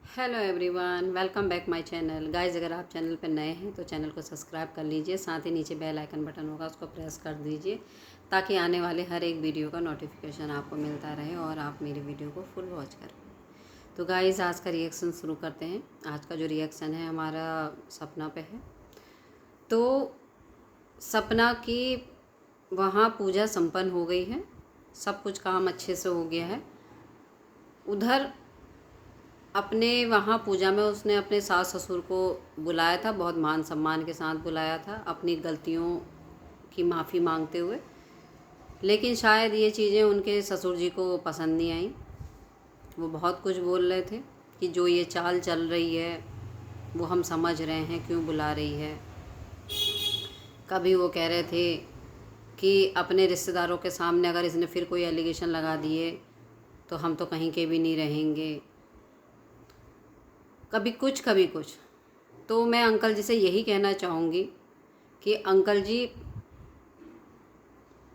Hello everyone, welcome back my channel. Guys, अगर आप channel पर नए हैं तो चैनल को सब्सक्राइब कर लीजिए। साथ ही नीचे बेल आइकन बटन होगा, उसको प्रेस कर दीजिए ताकि आने वाले हर एक वीडियो का नोटिफिकेशन आपको मिलता रहे और आप मेरी वीडियो को फुल वॉच करें। तो गाइस, आज का रिएक्शन शुरू करते हैं। आज का जो रिएक्शन है हमारा सपना पे है। तो सपना की वहाँ पूजा संपन्न हो गई है, सब कुछ काम अच्छे से हो गया है। उधर अपने वहाँ पूजा में उसने अपने सास ससुर को बुलाया था, बहुत मान सम्मान के साथ बुलाया था, अपनी गलतियों की माफ़ी मांगते हुए। लेकिन शायद ये चीज़ें उनके ससुर जी को पसंद नहीं आई। वो बहुत कुछ बोल रहे थे कि जो ये चाल चल रही है वो हम समझ रहे हैं, क्यों बुला रही है। कभी वो कह रहे थे कि अपने रिश्तेदारों के सामने अगर इसने फिर कोई एलिगेशन लगा दिए तो हम तो कहीं के भी नहीं रहेंगे। कभी कुछ कभी कुछ। तो मैं अंकल जी से यही कहना चाहूँगी कि अंकल जी,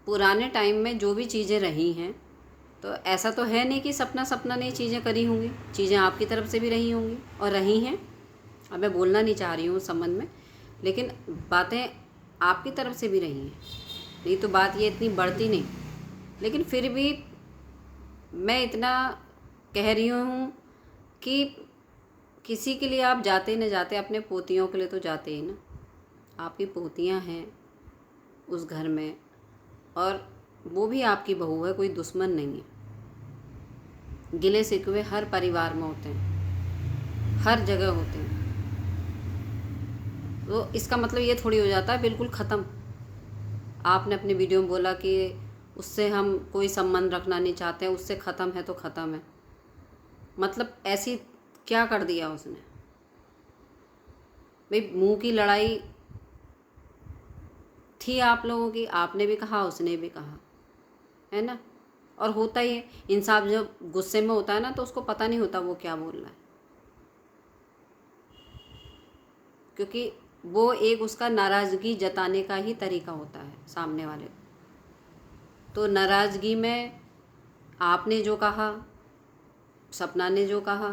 पुराने टाइम में जो भी चीज़ें रही हैं, तो ऐसा तो है नहीं कि सपना सपना ने चीज़ें करी होंगी। चीज़ें आपकी तरफ से भी रही होंगी और रही हैं। अब मैं बोलना नहीं चाह रही हूँ उस संबंध में, लेकिन बातें आपकी तरफ से भी रही हैं, नहीं तो बात ये इतनी बढ़ती नहीं। लेकिन फिर भी मैं इतना कह रही हूँ कि किसी के लिए आप जाते न जाते, अपने पोतियों के लिए तो जाते ही ना। आपकी पोतियाँ हैं उस घर में और वो भी आपकी बहू है, कोई दुश्मन नहीं है। गिले शिकवे हर परिवार में होते हैं, हर जगह होते हैं। तो इसका मतलब ये थोड़ी हो जाता है बिल्कुल ख़त्म। आपने अपनी वीडियो में बोला कि उससे हम कोई संबंध रखना नहीं चाहते हैं, उससे ख़त्म है तो ख़त्म है। मतलब ऐसी क्या कर दिया उसने भाई? मुंह की लड़ाई थी आप लोगों की, आपने भी कहा उसने भी कहा, है ना। और होता ही है, इंसान जब गुस्से में होता है ना तो उसको पता नहीं होता वो क्या बोल रहा है, क्योंकि वो एक उसका नाराज़गी जताने का ही तरीका होता है सामने वाले को। तो नाराज़गी में आपने जो कहा, सपना ने जो कहा,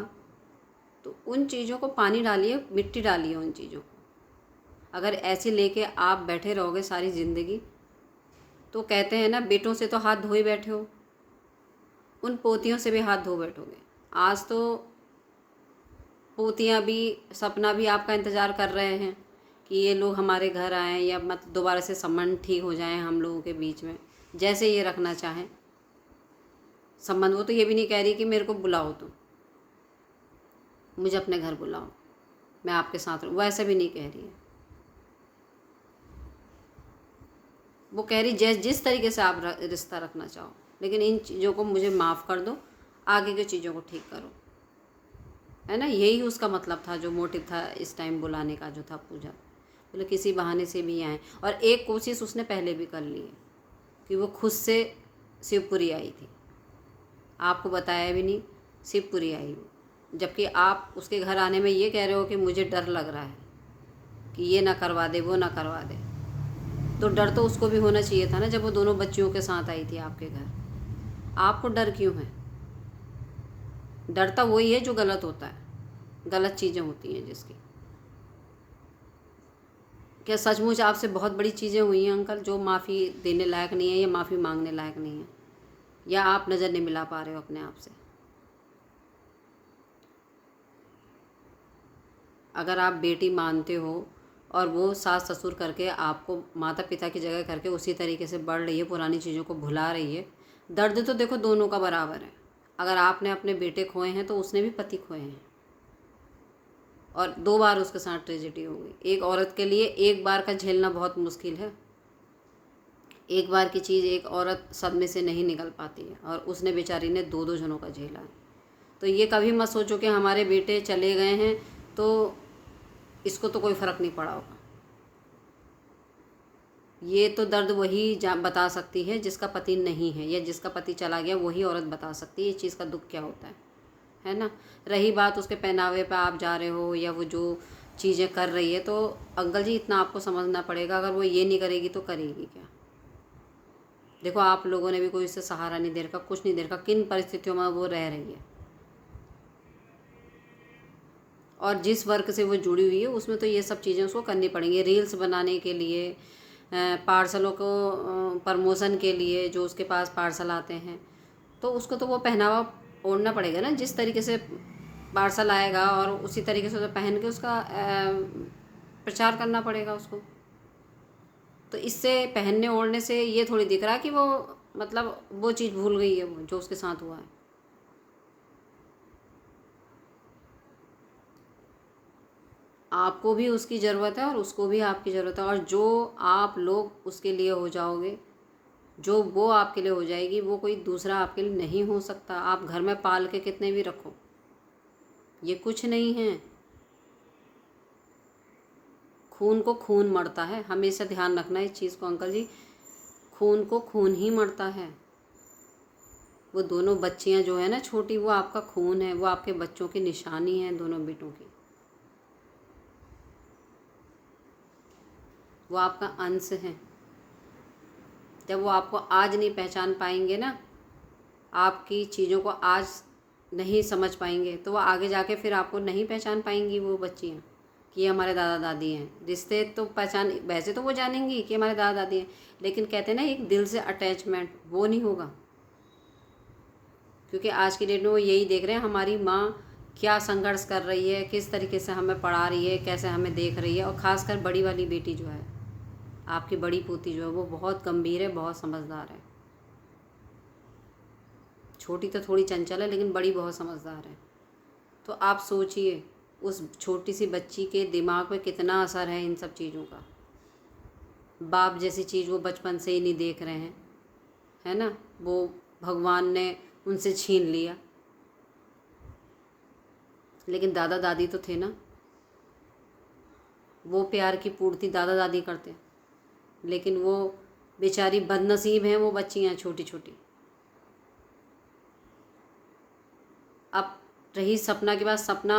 तो उन चीज़ों को पानी डालिए, मिट्टी डालिए उन चीज़ों को। अगर ऐसे लेके आप बैठे रहोगे सारी ज़िंदगी, तो कहते हैं ना, बेटों से तो हाथ धो ही बैठे हो, उन पोतियों से भी हाथ धो बैठोगे। आज तो पोतियाँ भी, सपना भी आपका इंतज़ार कर रहे हैं कि ये लोग हमारे घर आएँ या मत दोबारा से संबंध ठीक हो जाएं हम लोगों के बीच में, जैसे ये रखना चाहें संबंध। वो तो ये भी नहीं कह रही कि मेरे को बुलाओ, तो मुझे अपने घर बुलाओ, मैं आपके साथ रहूँ, वो ऐसा भी नहीं कह रही है। वो कह रही जिस तरीके से आप रिश्ता रखना चाहो, लेकिन इन चीज़ों को मुझे माफ़ कर दो, आगे की चीज़ों को ठीक करो, है ना। यही उसका मतलब था, जो मोटिव था इस टाइम बुलाने का जो था पूजा। बोले किसी बहाने से भी आए। और एक कोशिश उसने पहले भी कर ली है कि वो खुद से शिवपुरी आई थी, आपको बताया भी नहीं, शिवपुरी आई वो। जबकि आप उसके घर आने में ये कह रहे हो कि मुझे डर लग रहा है कि ये ना करवा दे, वो ना करवा दे। तो डर तो उसको भी होना चाहिए था ना, जब वो दोनों बच्चियों के साथ आई थी आपके घर। आपको डर क्यों है? डरता वही है जो गलत होता है, गलत चीज़ें होती हैं जिसकी। क्या सचमुच आपसे बहुत बड़ी चीज़ें हुई हैं अंकल, जो माफ़ी देने लायक नहीं है या माफ़ी मांगने लायक नहीं है, या आप नज़र नहीं मिला पा रहे हो अपने आप से? अगर आप बेटी मानते हो और वो सास ससुर करके आपको माता पिता की जगह करके उसी तरीके से बढ़ रही है, पुरानी चीज़ों को भुला रही है, दर्द तो देखो दोनों का बराबर है। अगर आपने अपने बेटे खोए हैं तो उसने भी पति खोए हैं, और 2 बार उसके साथ ट्रेजेडी हो गई। एक औरत के लिए एक बार का झेलना बहुत मुश्किल है। एक बार की चीज़ एक औरत सदमे से नहीं निकल पाती है, और उसने बेचारी ने 2-2 जनों का झेला है। तो ये कभी मत सोचो कि हमारे बेटे चले गए हैं तो इसको तो कोई फ़र्क नहीं पड़ा होगा। ये तो दर्द वही बता सकती है जिसका पति नहीं है, या जिसका पति चला गया वही औरत बता सकती है इस चीज़ का दुख क्या होता है ना। रही बात उसके पहनावे पे आप जा रहे हो या वो जो चीज़ें कर रही है, तो अंकल जी इतना आपको समझना पड़ेगा, अगर वो ये नहीं करेगी तो करेगी क्या? देखो, आप लोगों ने भी कोई इससे सहारा नहीं दे रखा, कुछ नहीं दे रखा, किन परिस्थितियों में वो रह रही है। और जिस वर्क से वो जुड़ी हुई है उसमें तो ये सब चीज़ें उसको करनी पड़ेंगी। रील्स बनाने के लिए, पार्सलों को प्रमोशन के लिए, जो उसके पास पार्सल आते हैं, तो उसको तो वो पहनावा ओढ़ना पड़ेगा ना। जिस तरीके से पार्सल आएगा और उसी तरीके से उसे पहन के उसका प्रचार करना पड़ेगा उसको। तो इससे पहनने ओढ़ने से ये थोड़ी दिख रहा है कि वो मतलब वो चीज़ भूल गई है वो जो उसके साथ हुआ है। आपको भी उसकी ज़रूरत है और उसको भी आपकी ज़रूरत है, और जो आप लोग उसके लिए हो जाओगे, जो वो आपके लिए हो जाएगी, वो कोई दूसरा आपके लिए नहीं हो सकता। आप घर में पाल के कितने भी रखो, ये कुछ नहीं है। खून को खून मरता है, हमेशा ध्यान रखना इस चीज़ को अंकल जी। खून को खून ही मरता है। वो दोनों बच्चियां जो है ना छोटी, वो आपका खून है, वो आपके बच्चों की निशानी है, दोनों बेटों की। वो आपका अंश है। जब वो आपको आज नहीं पहचान पाएंगे ना, आपकी चीज़ों को आज नहीं समझ पाएंगे, तो वो आगे जाके फिर आपको नहीं पहचान पाएंगी वो बच्चियाँ कि ये हमारे दादा दादी हैं। रिश्ते तो पहचान, वैसे तो वो जानेंगी कि हमारे दादा दादी हैं, लेकिन कहते हैं ना एक दिल से अटैचमेंट, वो नहीं होगा। क्योंकि आज की डेट में वो यही देख रहे हैं हमारी माँ क्या संघर्ष कर रही है, किस तरीके से हमें पढ़ा रही है, कैसे हमें देख रही है। और ख़ासकर बड़ी वाली बेटी जो है, आपकी बड़ी पोती जो है, वो बहुत गंभीर है, बहुत समझदार है। छोटी तो थोड़ी चंचल है, लेकिन बड़ी बहुत समझदार है। तो आप सोचिए उस छोटी सी बच्ची के दिमाग पे कितना असर है इन सब चीज़ों का। बाप जैसी चीज़ वो बचपन से ही नहीं देख रहे हैं, है ना। वो भगवान ने उनसे छीन लिया, लेकिन दादा दादी तो थे ना, वो प्यार की पूर्ति दादा दादी करते। लेकिन वो बेचारी बदनसीब हैं वो बच्चियाँ छोटी छोटी। अब रही सपना की बात, सपना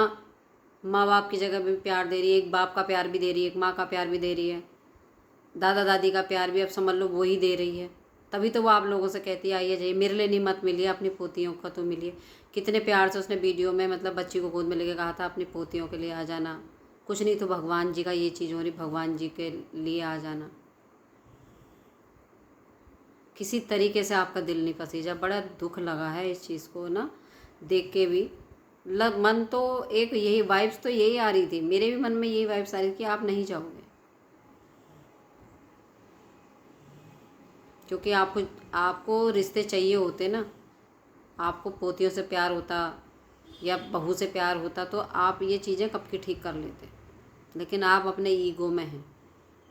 माँ बाप की जगह भी प्यार दे रही है, एक बाप का प्यार भी दे रही है, एक माँ का प्यार भी दे रही है, दादा दादी का प्यार भी अब समझ लो वो ही दे रही है। तभी तो वो आप लोगों से कहती है आइए जाइए, मेरे लिए नहीं मत मिलिए, अपनी पोतियों का तो मिलिए। कितने प्यार से उसने वीडियो में मतलब बच्ची को गोद में लेके कहा था अपनी पोतियों के लिए आ जाना, कुछ नहीं तो भगवान जी का ये चीज़ हो रही, भगवान जी के लिए आ जाना। किसी तरीके से आपका दिल नहीं पसीजा। बड़ा दुख लगा है इस चीज़ को ना देख के भी। मन तो एक यही वाइब्स तो यही आ रही थी, मेरे भी मन में यही वाइब्स आ रही थी कि आप नहीं जाओगे, क्योंकि आपको रिश्ते चाहिए होते ना। आपको पोतियों से प्यार होता या बहू से प्यार होता तो आप ये चीज़ें कब की ठीक कर लेते। लेकिन आप अपने ईगो में हैं,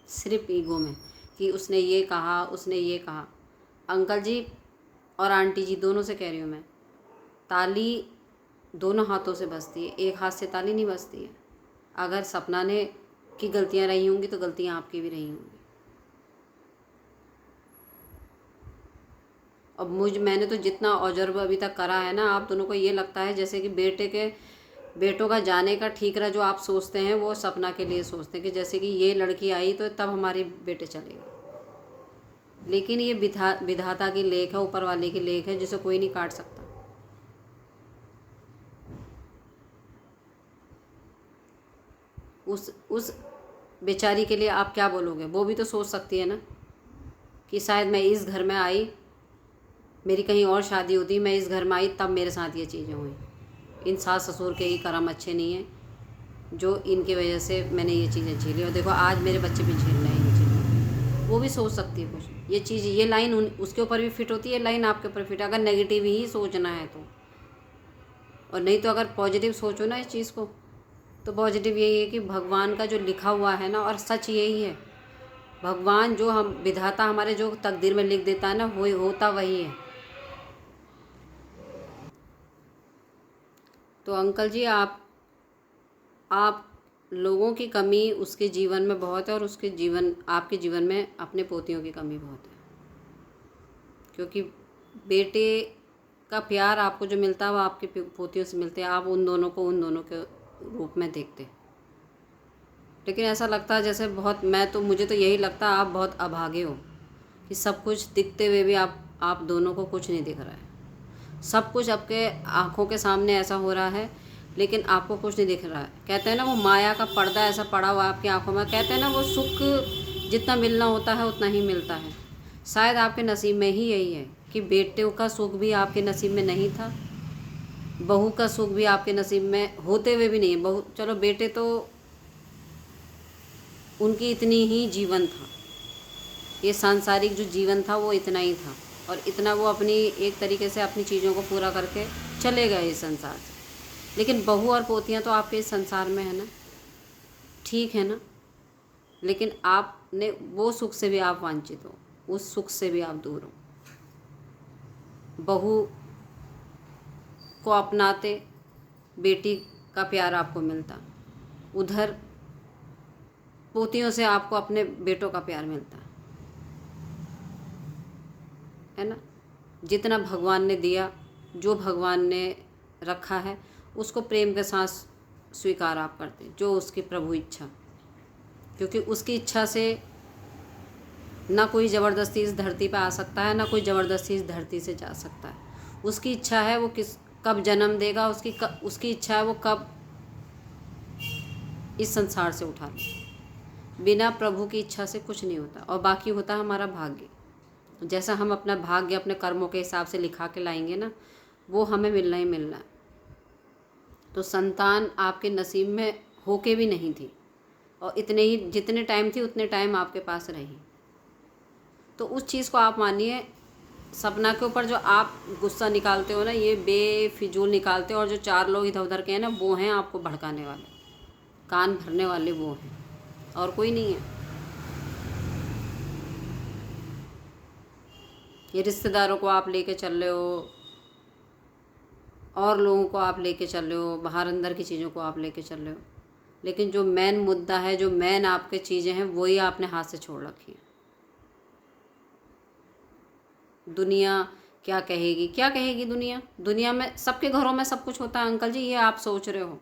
सिर्फ ईगो में, कि उसने ये कहा, उसने ये कहा। अंकल जी और आंटी जी दोनों से कह रही हूँ मैं, ताली दोनों हाथों से बजती है, एक हाथ से ताली नहीं बजती है। अगर सपना ने की गलतियाँ रही होंगी तो गलतियाँ आपकी भी रही होंगी। अब मैंने तो जितना ऑब्जर्व अभी तक करा है ना, आप दोनों को ये लगता है जैसे कि बेटों का जाने का ठीकरा जो आप सोचते हैं वो सपना के लिए सोचते हैं, कि जैसे कि ये लड़की आई तो तब हमारे बेटे चलेंगे। लेकिन ये विधाता की लेख है, ऊपर वाले की लेख है, जिसे कोई नहीं काट सकता। उस बेचारी के लिए आप क्या बोलोगे। वो भी तो सोच सकती है ना कि शायद मैं इस घर में आई, मेरी कहीं और शादी होती, मैं इस घर में आई तब मेरे साथ ये चीज़ें हुई। इन सास ससुर के ही कर्म अच्छे नहीं हैं जो इनकी वजह से मैंने ये चीज़ें झेली, और देखो आज मेरे बच्चे भी झेल रहे हैं ये चीज़ें। वो भी सोच सकती है कुछ। ये चीज़, ये लाइन उसके ऊपर भी फिट होती है, लाइन आपके ऊपर फिट है, अगर नेगेटिव ही सोचना है तो। और नहीं तो अगर पॉजिटिव सोचो ना इस चीज़ को, तो पॉजिटिव यही है कि भगवान का जो लिखा हुआ है ना, और सच यही है, भगवान जो हम विधाता हमारे जो तकदीर में लिख देता है ना, वो होता वही है। तो अंकल जी आप लोगों की कमी उसके जीवन में बहुत है, और आपके जीवन में अपने पोतियों की कमी बहुत है। क्योंकि बेटे का प्यार आपको जो मिलता है वो आपके पोतियों से मिलते हैं, आप उन दोनों के रूप में देखते। लेकिन ऐसा लगता है जैसे मुझे तो यही लगता है आप बहुत अभागे हो, कि सब कुछ दिखते हुए भी आप दोनों को कुछ नहीं दिख रहा है। सब कुछ आपके आँखों के सामने ऐसा हो रहा है, लेकिन आपको कुछ नहीं दिख रहा है। कहते हैं ना वो माया का पर्दा ऐसा पड़ा हुआ आपकी आंखों में। कहते हैं ना वो सुख जितना मिलना होता है उतना ही मिलता है। शायद आपके नसीब में ही यही है कि बेटे का सुख भी आपके नसीब में नहीं था, बहू का सुख भी आपके नसीब में होते हुए भी नहीं है। बहू चलो, बेटे तो उनकी इतनी ही जीवन था, ये सांसारिक जो जीवन था वो इतना ही था, और इतना वो अपनी एक तरीके से अपनी चीज़ों को पूरा करके चले गए इस संसार से। लेकिन बहू और पोतियाँ तो आपके इस संसार में है ना, ठीक है ना, लेकिन आपने वो सुख से भी आप वांछित हो, उस सुख से भी आप दूर हो। बहू को अपनाते बेटी का प्यार आपको मिलता, उधर पोतियों से आपको अपने बेटों का प्यार मिलता है ना। जितना भगवान ने दिया, जो भगवान ने रखा है, उसको प्रेम के साथ स्वीकार आप करते, जो उसकी प्रभु इच्छा, क्योंकि उसकी इच्छा से ना कोई ज़बरदस्ती इस धरती पर आ सकता है, ना कोई ज़बरदस्ती इस धरती से जा सकता है। उसकी इच्छा है वो कब जन्म देगा, उसकी इच्छा है वो कब इस संसार से उठा ले। बिना प्रभु की इच्छा से कुछ नहीं होता, और बाकी होता है हमारा भाग्य। जैसा हम अपना भाग्य अपने कर्मों के हिसाब से लिखा के लाएंगे ना, वो हमें मिलना ही मिलना है। तो संतान आपके नसीब में होके भी नहीं थी, और इतने ही जितने टाइम थी उतने टाइम आपके पास रही। तो उस चीज़ को आप मानिए, सपना के ऊपर जो आप गुस्सा निकालते हो ना, ये बेफिजूल निकालते हो, और जो 4 लोग इधर उधर के हैं ना, वो हैं आपको भड़काने वाले, कान भरने वाले वो हैं, और कोई नहीं है। ये रिश्तेदारों को आप लेके चल रहे हो, और लोगों को आप लेके चल रहे हो, बाहर अंदर की चीज़ों को आप लेके चल रहे हो, लेकिन जो मेन मुद्दा है, जो मेन आपके चीज़ें हैं, वही आपने हाथ से छोड़ रखी है। दुनिया क्या कहेगी, क्या कहेगी दुनिया? दुनिया में सबके घरों में सब कुछ होता है अंकल जी। ये आप सोच रहे हो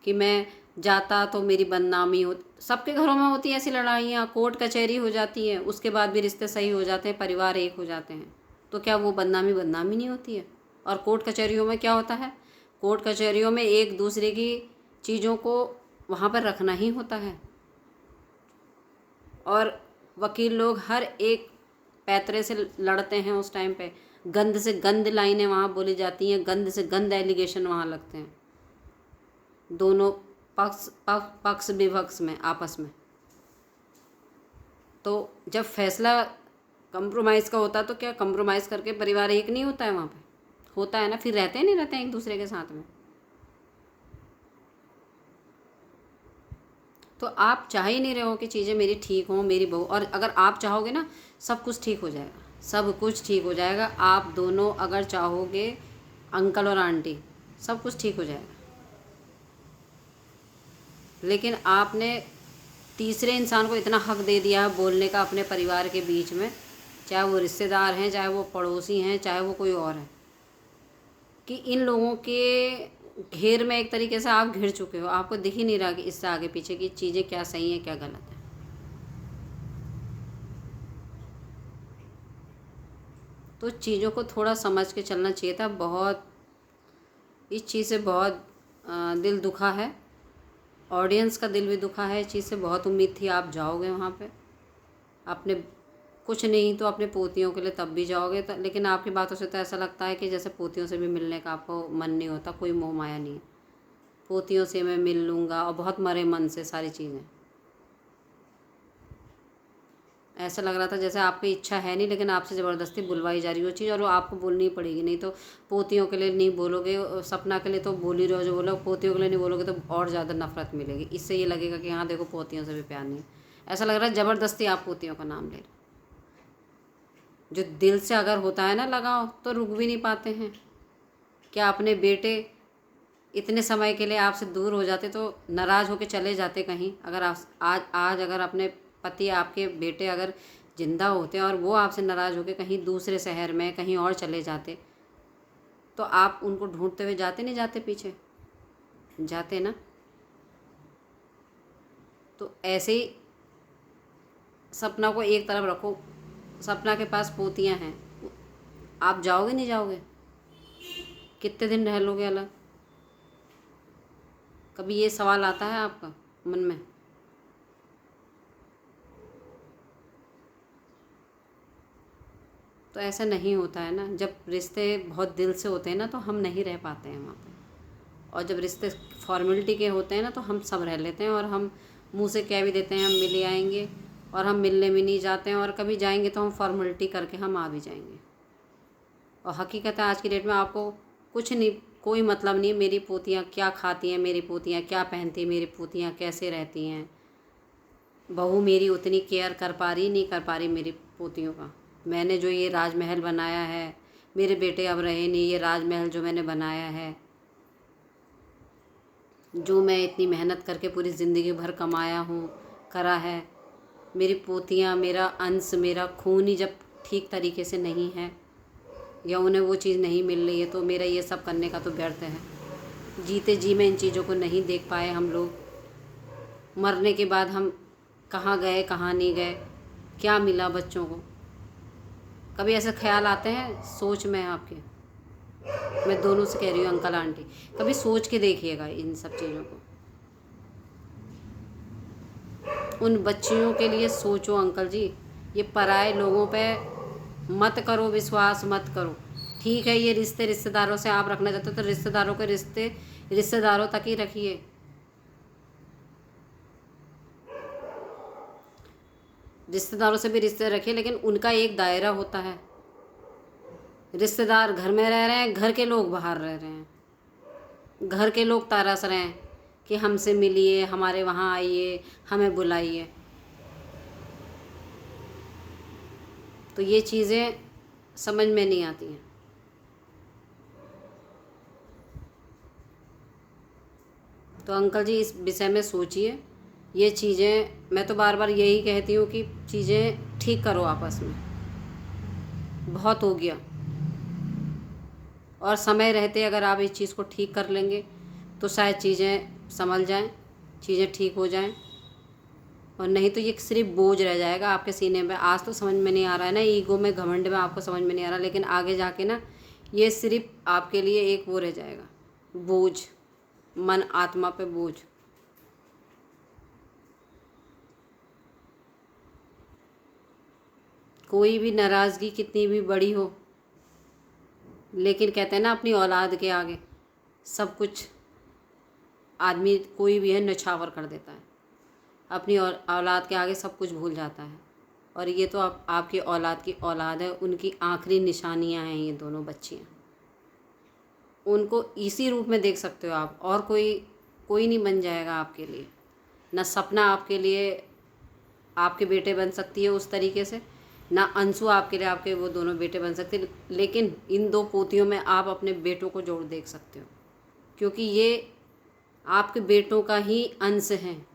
कि मैं जाता तो मेरी बदनामी हो। सबके घरों में होती है ऐसी लड़ाइयाँ, कोर्ट कचहरी हो जाती है, उसके बाद भी रिश्ते सही हो जाते हैं, परिवार एक हो जाते हैं। तो क्या वो बदनामी नहीं होती है? और कोर्ट कचहरियों में क्या होता है? कोर्ट कचहरियों में एक दूसरे की चीज़ों को वहाँ पर रखना ही होता है, और वकील लोग हर एक पैतरे से लड़ते हैं। उस टाइम पे गंद से गंद लाइनें वहाँ बोली जाती हैं, गंद से गंद एलिगेशन वहाँ लगते हैं, दोनों पक्ष विपक्ष में आपस में। तो जब फैसला कंप्रोमाइज़ का होता है, तो क्या कंप्रोमाइज़ करके परिवार एक नहीं होता है? वहाँ पे होता है ना, फिर रहते नहीं रहते हैं एक दूसरे के साथ में। तो आप चाह ही नहीं रहे हो कि चीज़ें मेरी ठीक हों, मेरी बहू, और अगर आप चाहोगे ना, सब कुछ ठीक हो जाएगा, सब कुछ ठीक हो जाएगा। आप दोनों अगर चाहोगे, अंकल और आंटी, सब कुछ ठीक हो जाएगा। लेकिन आपने तीसरे इंसान को इतना हक दे दिया है बोलने का अपने परिवार के बीच में, चाहे वो रिश्तेदार हैं, चाहे वो पड़ोसी हैं, चाहे वो कोई और है, कि इन लोगों के घेर में एक तरीके से आप घिर चुके हो। आपको दिख ही नहीं रहा कि इससे आगे पीछे की चीज़ें क्या सही है क्या गलत है। तो चीज़ों को थोड़ा समझ के चलना चाहिए था। बहुत इस चीज़ से बहुत दिल दुखा है, ऑडियंस का दिल भी दुखा है इस चीज़ से। बहुत उम्मीद थी आप जाओगे वहाँ पे, अपने कुछ नहीं तो अपने पोतियों के लिए तब भी जाओगे, लेकिन आपकी बातों से तो ऐसा लगता है कि जैसे पोतियों से भी मिलने का आपको मन नहीं होता, कोई मोह माया नहीं है। पोतियों से मैं मिल लूँगा, और बहुत मरे मन से सारी चीज़ें। ऐसा लग रहा था जैसे आपकी इच्छा है नहीं, लेकिन आपसे ज़बरदस्ती बुलवाई जा रही हो चीज़, और वो आपको बोलनी पड़ेगी। नहीं तो पोतियों के लिए नहीं बोलोगे, सपना के लिए तो बोल ही रहे हो जो बोलो, पोतियों के लिए नहीं बोलोगे तो और ज़्यादा नफरत मिलेगी। इससे ये लगेगा कि हाँ देखो, पोतियों से भी प्यार नहीं। ऐसा लग रहा है ज़बरदस्ती आप पोतियों का नाम ले रहे। जो दिल से अगर होता है ना लगाव, तो रुक भी नहीं पाते हैं। क्या अपने बेटे इतने समय के लिए आपसे दूर हो जाते तो नाराज़ होकर चले जाते कहीं? अगर आज अगर अपने पति, आपके बेटे अगर ज़िंदा होते और वो आपसे नाराज़ होकर कहीं दूसरे शहर में कहीं और चले जाते, तो आप उनको ढूंढते हुए जाते नहीं जाते? पीछे जाते ना। तो ऐसे ही सपना को एक तरफ रखो, सपना के पास पोतियां हैं, आप जाओगे नहीं जाओगे? कितने दिन रह लोगे अलग? कभी ये सवाल आता है आपका मन में? तो ऐसा नहीं होता है ना, जब रिश्ते बहुत दिल से होते हैं ना तो हम नहीं रह पाते हैं वहाँ पे, और जब रिश्ते फॉर्मेलिटी के होते हैं ना तो हम सब रह लेते हैं, और हम मुंह से कह भी देते हैं हम मिल आएंगे, और हम मिलने भी नहीं जाते हैं, और कभी जाएंगे तो हम फॉर्मेलिटी करके हम आ भी जाएंगे। और हकीकत है आज की डेट में आपको कुछ नहीं, कोई मतलब नहीं मेरी पोतियाँ क्या खाती हैं, मेरी पोतियाँ क्या पहनती हैं, मेरी पोतियाँ कैसे रहती हैं, बहू मेरी उतनी केयर कर पा रही नहीं कर पा रही मेरी पोतियों का। मैंने जो ये राजमहल बनाया है, मेरे बेटे अब रहे नहीं, ये राजमहल जो मैंने बनाया है, जो मैं इतनी मेहनत करके पूरी ज़िंदगी भर कमाया हूँ, करा है, मेरी पोतियाँ मेरा अंश मेरा खून ही जब ठीक तरीके से नहीं है, या उन्हें वो चीज़ नहीं मिल रही है, तो मेरा ये सब करने का तो व्यर्थ है। जीते जी में इन चीज़ों को नहीं देख पाए हम लोग, मरने के बाद हम कहाँ गए कहाँ नहीं गए, क्या मिला बच्चों को? कभी ऐसे ख्याल आते हैं सोच में आपके? मैं दोनों से कह रही हूँ अंकल आंटी, कभी सोच के देखिएगा इन सब चीज़ों को। उन बच्चियों के लिए सोचो अंकल जी, ये पराए लोगों पे मत करो विश्वास, मत करो। ठीक है ये रिश्ते रिश्तेदारों से आप रखना चाहते हो तो रिश्तेदारों के रिश्ते रिश्तेदारों तक ही रखिए। रिश्तेदारों से भी रिश्ते रखिए, लेकिन उनका एक दायरा होता है। रिश्तेदार घर में रह रहे हैं, घर के लोग बाहर रह रहे हैं, घर के लोग तरस रहे हैं कि हमसे मिलिए, हमारे वहाँ आइए, हमें बुलाइए। तो ये चीज़ें समझ में नहीं आती हैं। तो अंकल जी इस विषय में सोचिए, ये चीज़ें मैं तो बार बार यही कहती हूँ कि चीज़ें ठीक करो आपस में, बहुत हो गया। और समय रहते अगर आप इस चीज़ को ठीक कर लेंगे तो शायद चीज़ें संभल जाएं, चीज़ें ठीक हो जाएं, और नहीं तो ये सिर्फ बोझ रह जाएगा आपके सीने में। आज तो समझ में नहीं आ रहा है ना, ईगो में घमंड में आपको समझ में नहीं आ रहा, लेकिन आगे जाके ना ये सिर्फ आपके लिए एक वो रह जाएगा, बोझ, मन आत्मा पे बोझ। कोई भी नाराज़गी कितनी भी बड़ी हो, लेकिन कहते हैं ना अपनी औलाद के आगे सब कुछ आदमी कोई भी है नछावर कर देता है, अपनी औलाद के आगे सब कुछ भूल जाता है। और ये तो आपकी औलाद की औलाद है, उनकी आखिरी निशानियां हैं ये दोनों बच्चियां। उनको इसी रूप में देख सकते हो आप, और कोई नहीं बन जाएगा आपके लिए। ना सपना आपके लिए आपके बेटे बन सकती है उस तरीके से, ना अंशु आपके लिए आपके वो दोनों बेटे बन सकते, लेकिन इन दो पोतियों में आप अपने बेटों को जोड़ देख सकते हो, क्योंकि ये आपके बेटों का ही अंश हैं,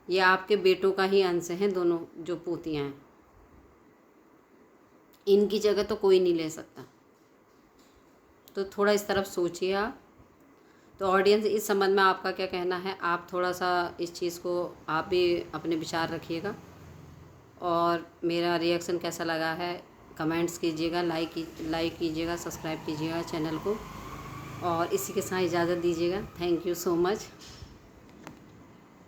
ये आपके बेटों का ही अंश हैं दोनों जो पोतियां हैं। इनकी जगह तो कोई नहीं ले सकता। तो थोड़ा इस तरफ सोचिए आप। तो ऑडियंस इस संबंध में आपका क्या कहना है, आप थोड़ा सा इस चीज़ को आप भी अपने विचार रखिएगा, और मेरा रिएक्शन कैसा लगा है कमेंट्स कीजिएगा, लाइक कीजिएगा, सब्सक्राइब कीजिएगा चैनल को, और इसी के साथ इजाज़त दीजिएगा। Thank you so much.